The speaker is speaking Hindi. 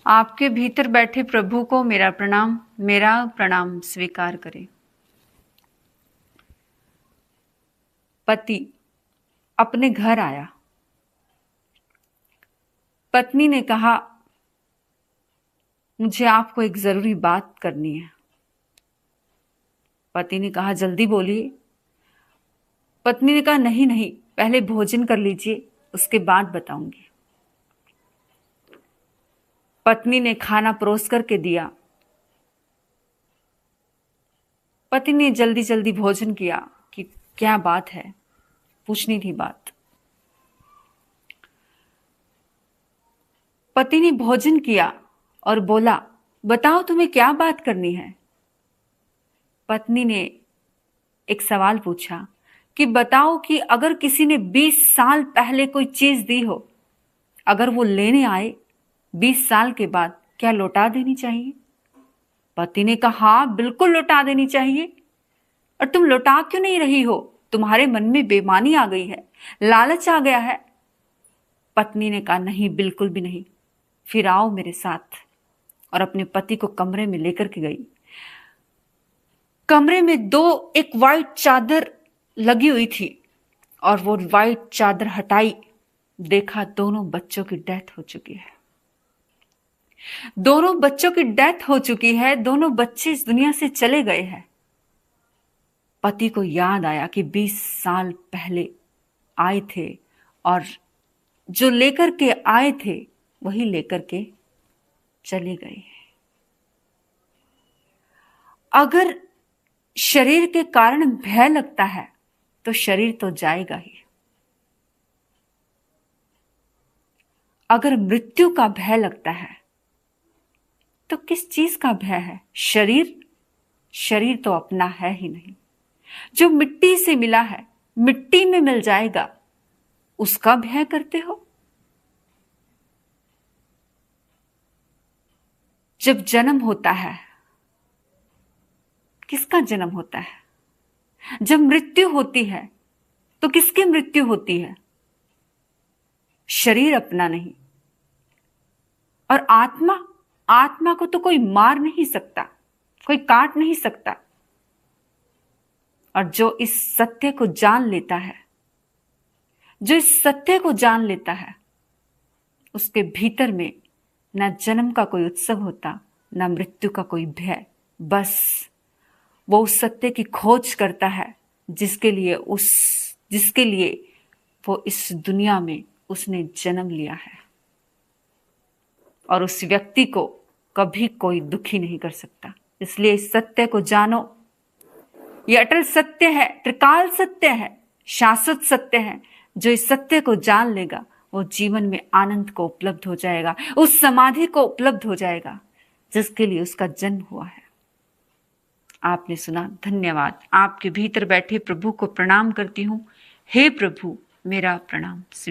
आपके भीतर बैठे प्रभु को मेरा प्रणाम स्वीकार करें। पति अपने घर आया। पत्नी ने कहा, मुझे आपको एक जरूरी बात करनी है। पति ने कहा, जल्दी बोलिए। पत्नी ने कहा, नहीं नहीं, पहले भोजन कर लीजिए, उसके बाद बताऊंगी। पत्नी ने खाना परोस करके दिया। पति ने जल्दी जल्दी भोजन किया कि क्या बात है, पूछनी थी बात। पति ने भोजन किया और बोला, बताओ तुम्हें क्या बात करनी है। पत्नी ने एक सवाल पूछा कि बताओ कि अगर किसी ने 20 साल पहले कोई चीज दी हो, अगर वो लेने आए 20 साल के बाद, क्या लौटा देनी चाहिए? पति ने कहा, हाँ बिल्कुल लौटा देनी चाहिए। और तुम लौटा क्यों नहीं रही हो? तुम्हारे मन में बेईमानी आ गई है, लालच आ गया है। पत्नी ने कहा, नहीं बिल्कुल भी नहीं। फिर आओ मेरे साथ। और अपने पति को कमरे में लेकर के गई। कमरे में एक वाइट चादर लगी हुई थी और वो वाइट चादर हटाई। देखा दोनों बच्चों की डेथ हो चुकी है। दोनों बच्चों की डेथ हो चुकी है। दोनों बच्चे इस दुनिया से चले गए हैं। पति को याद आया कि 20 साल पहले आए थे और जो लेकर के आए थे वही लेकर के चले गए। अगर शरीर के कारण भय लगता है तो शरीर तो जाएगा ही। अगर मृत्यु का भय लगता है तो किस चीज का भय है? शरीर तो अपना है ही नहीं। जो मिट्टी से मिला है, मिट्टी में मिल जाएगा, उसका भय करते हो। जब जन्म होता है, किसका जन्म होता है? जब मृत्यु होती है तो किसकी मृत्यु होती है? शरीर अपना नहीं। और आत्मा को तो कोई मार नहीं सकता, कोई काट नहीं सकता। और जो इस सत्य को जान लेता है, उसके भीतर में न जन्म का कोई उत्सव होता, न मृत्यु का कोई भय। बस वो उस सत्य की खोज करता है जिसके लिए वो इस दुनिया में उसने जन्म लिया है। और उस व्यक्ति को कभी कोई दुखी नहीं कर सकता। इसलिए इस सत्य को जानो। ये अटल सत्य है, त्रिकाल सत्य है, शाश्वत सत्य है। जो इस सत्य को जान लेगा वो जीवन में आनंद को उपलब्ध हो जाएगा, उस समाधि को उपलब्ध हो जाएगा जिसके लिए उसका जन्म हुआ है। आपने सुना, धन्यवाद। आपके भीतर बैठे प्रभु को प्रणाम करती हूं। हे प्रभु, मेरा प्रणाम।